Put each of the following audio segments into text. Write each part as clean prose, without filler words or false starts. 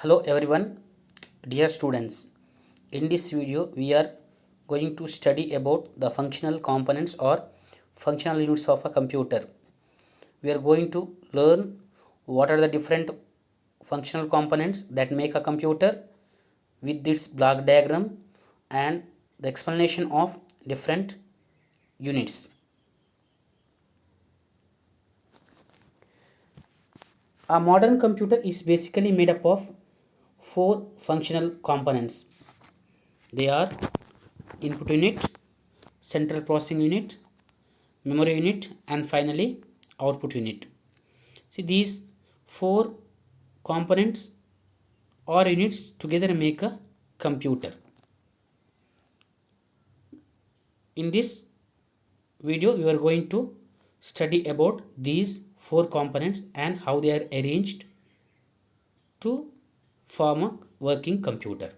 Hello everyone, dear students. In this video we are going to study about the functional components or functional units of a computer. We are going to learn what are the different functional components that make a computer with this block diagram and the explanation of different units. A modern computer is basically made up of four functional components. They are input unit, central processing unit, memory unit, and finally output unit. See, these four components or units together make a computer. In this video we are going to study about these four components and how they are arranged to form a working computer.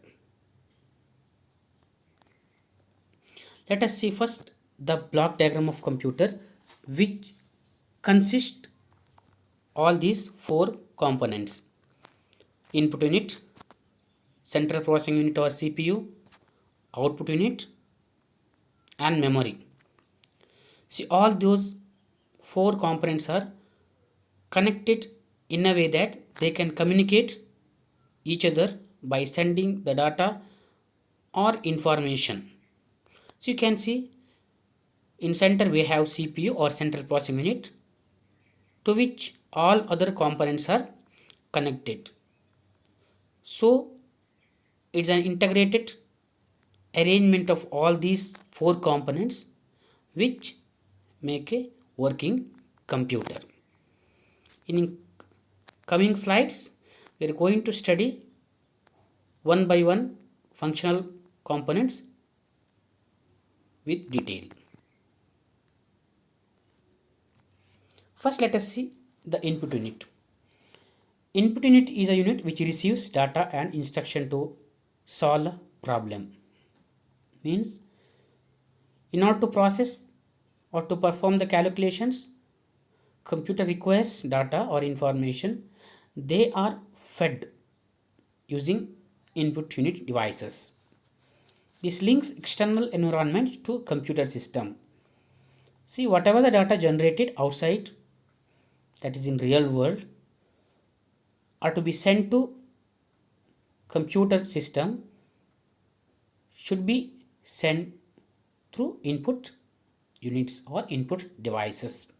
Let us see first the block diagram of computer, which consists all these four components: input unit, central processing unit or CPU, output unit, and memory. See, all those four components are connected in a way that they can communicate each other by sending the data or information. So you can see in center we have CPU or central processing unit, to which all other components are connected. So it's an integrated arrangement of all these four components which make a working computer. In coming slides we are going to study one by one functional components with detail. First let us see the input unit. Input unit is a unit which receives data and instruction to solve a problem. Means in order to process or to perform the calculations, computer requires data or information. They are fed using input unit devices. This links external environment to computer system. See, whatever the data generated outside, that is in real world, are to be sent to computer system should be sent through input units or input devices.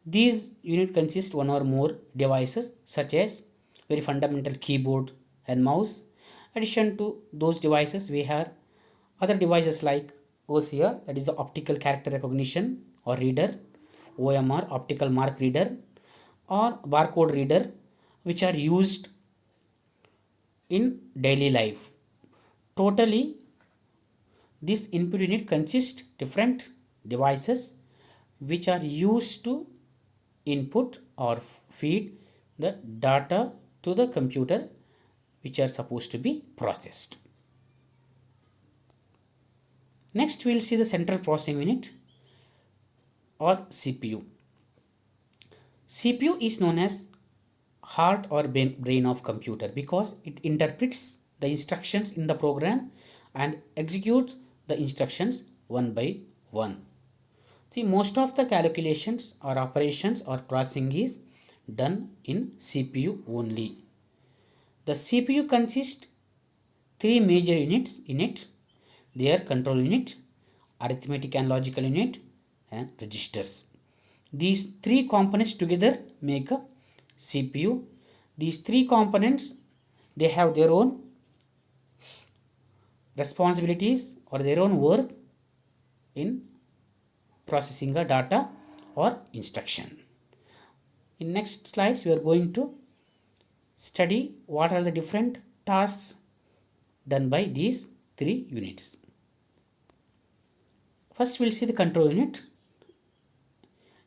These units consist one or more devices such as very fundamental keyboard and mouse. Addition to those devices we have other devices like OCR, that is the optical character recognition or reader, OMR, optical mark reader, or barcode reader, which are used in daily life. Totally this input unit consists different devices which are used to input or feed the data to the computer which are supposed to be processed. Next we will see the central processing unit or CPU. CPU is known as heart or brain of computer because it interprets the instructions in the program and executes the instructions one by one. See, most of the calculations or operations or processing is done in CPU only. The CPU consists three major units in it. They are control unit, arithmetic and logical unit, and registers. These three components together make a CPU. These three components, they have their own responsibilities or their own work in processing a data or instruction. In next slides we are going to study what are the different tasks done by these three units. First we will see the control unit.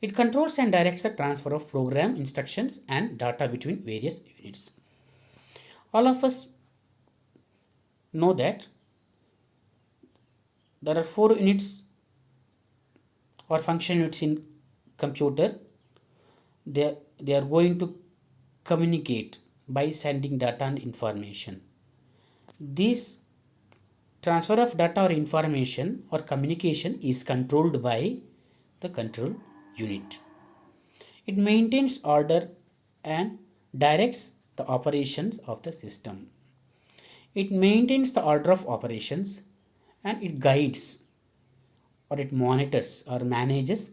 It controls and directs the transfer of program instructions and data between various units. All of us know that there are four units or function units in computer. They are going to communicate by sending data and information. This transfer of data or information or communication is controlled by the control unit. It maintains order and directs the operations of the system. It maintains the order of operations and it guides or it monitors or manages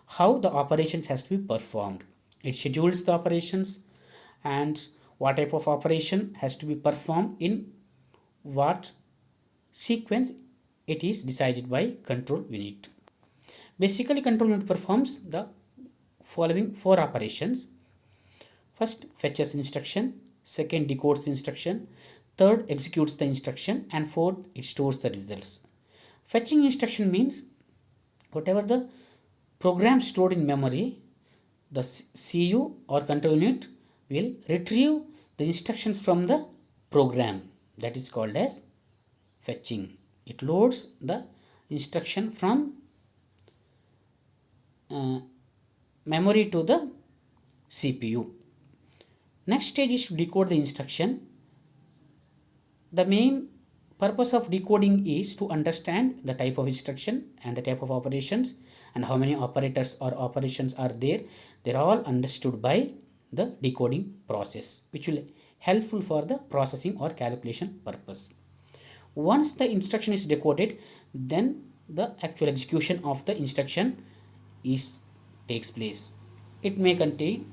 how the operations has to be performed. It schedules the operations and what type of operation has to be performed in what sequence it is decided by control unit. Basically, control unit performs the following four operations. First, fetches instruction, second, decodes the instruction, third, executes the instruction, and fourth, it stores the results. Fetching instruction means whatever the program stored in memory, the CU or control unit will retrieve the instructions from the program. That is called as fetching. It loads the instruction from memory to the CPU. Next stage is to decode the instruction. The main purpose of decoding is to understand the type of instruction and the type of operations and how many operators or operations are there. They are all understood by the decoding process, which will helpful for the processing or calculation purpose. Once the instruction is decoded, then the actual execution of the instruction takes place. It may contain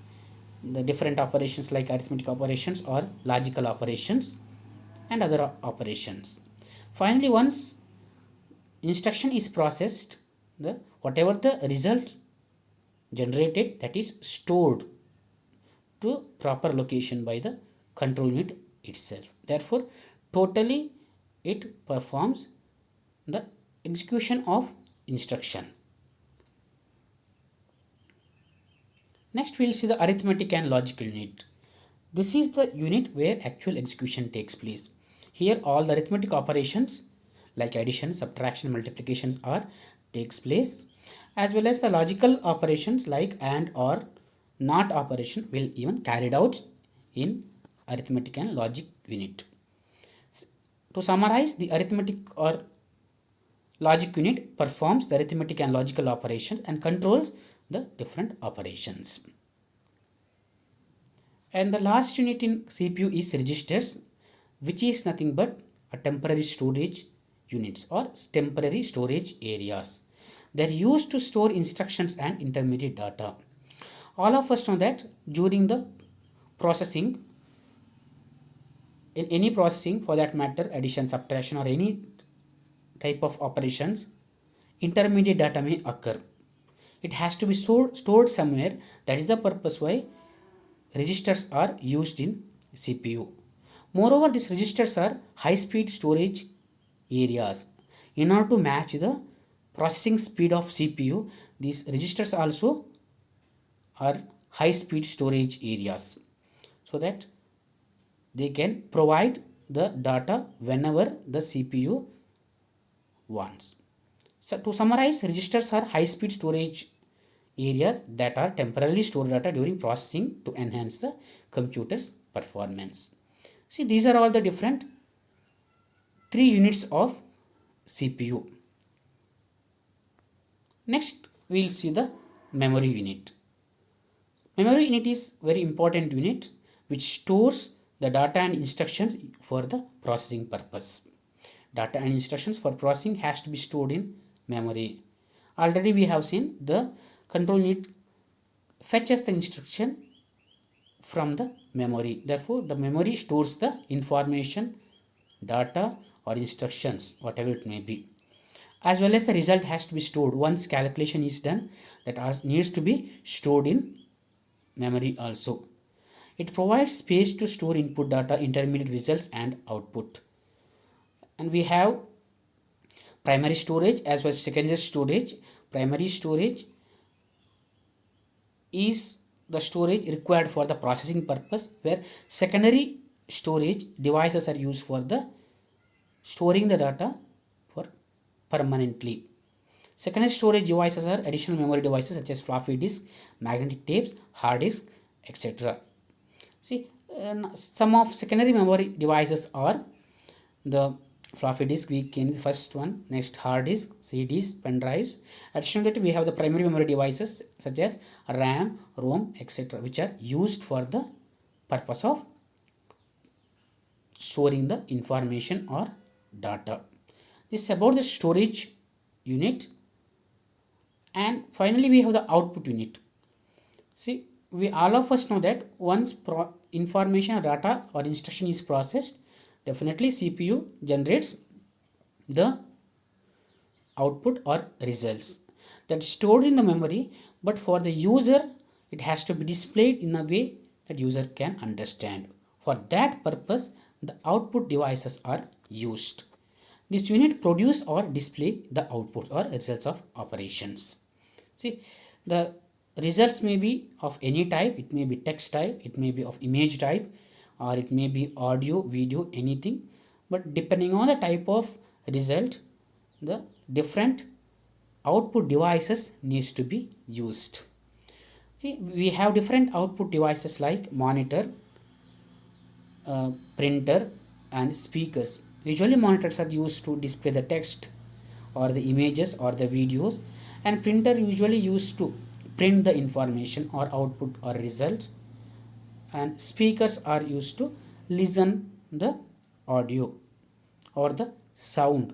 the different operations like arithmetic operations or logical operations and other operations. Finally, once instruction is processed, whatever the result generated, that is stored to proper location by the control unit itself. Therefore, totally it performs the execution of instruction. Next, we will see the arithmetic and logical unit. This is the unit where actual execution takes place. Here, all the arithmetic operations like addition, subtraction, multiplications takes place, as well as the logical operations like and or not operation will even carried out in arithmetic and logic unit. To summarize, the arithmetic or logic unit performs the arithmetic and logical operations and controls the different operations. And the last unit in CPU is registers, which is nothing but a temporary storage units or temporary storage areas. They are used to store instructions and intermediate data. All of us know that during the processing, in any processing for that matter, addition, subtraction, or any type of operations, intermediate data may occur. It has to be stored somewhere. That is the purpose why registers are used in CPU. Moreover, these registers are high-speed storage areas. In order to match the processing speed of CPU, these registers also are high-speed storage areas, so that they can provide the data whenever the CPU wants. So to summarize, registers are high-speed storage areas that are temporarily store data during processing to enhance the computer's performance. See, these are all the different 3 units of CPU. Next, we will see the memory unit. Memory unit is very important unit which stores the data and instructions for the processing purpose. Data and instructions for processing has to be stored in memory. Already we have seen the control unit fetches the instruction from the memory. Therefore, the memory stores the information, data or instructions, whatever it may be. As well as the result has to be stored. Once calculation is done, that needs to be stored in memory also. It provides space to store input data, intermediate results and output. And we have primary storage as well as secondary storage. Primary storage is the storage required for the processing purpose, where secondary storage devices are used for the storing the data for permanently. Secondary storage devices are additional memory devices such as floppy disk, magnetic tapes, hard disk, etc. See, Some of secondary memory devices are the floppy disk, we can the first one, next hard disk, CDs, pen drives. Additional that we have the primary memory devices such as RAM, ROM, etc., which are used for the purpose of storing the information or data. This is about the storage unit. And finally we have the output unit. See, we all of us know that once information, data or instruction is processed, definitely CPU generates the output or results that is stored in the memory, but for the user it has to be displayed in a way that user can understand. For that purpose the output devices are used. This unit produce or display the outputs or results of operations. See, the results may be of any type, it may be text type, it may be of image type, or it may be audio, video, anything, but depending on the type of result, the different output devices needs to be used. See, we have different output devices like monitor, printer and speakers. Usually monitors are used to display the text or the images or the videos, and printer usually used to print the information or output or results, and speakers are used to listen the audio or the sound.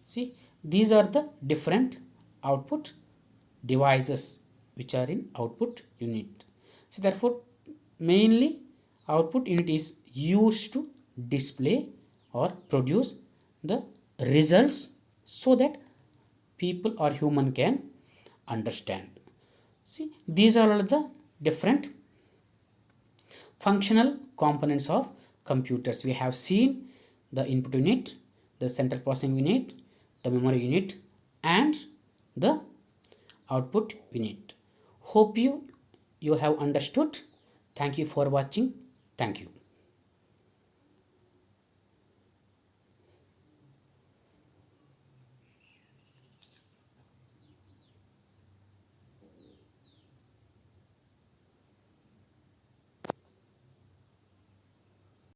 See, these are the different output devices which are in output unit. So therefore mainly output unit is used to display or produce the results so that people or human can understand. See, these are all the different functional components of computers. We have seen the input unit, the central processing unit, the memory unit and the output unit. Hope you have understood. Thank you for watching. Thank you.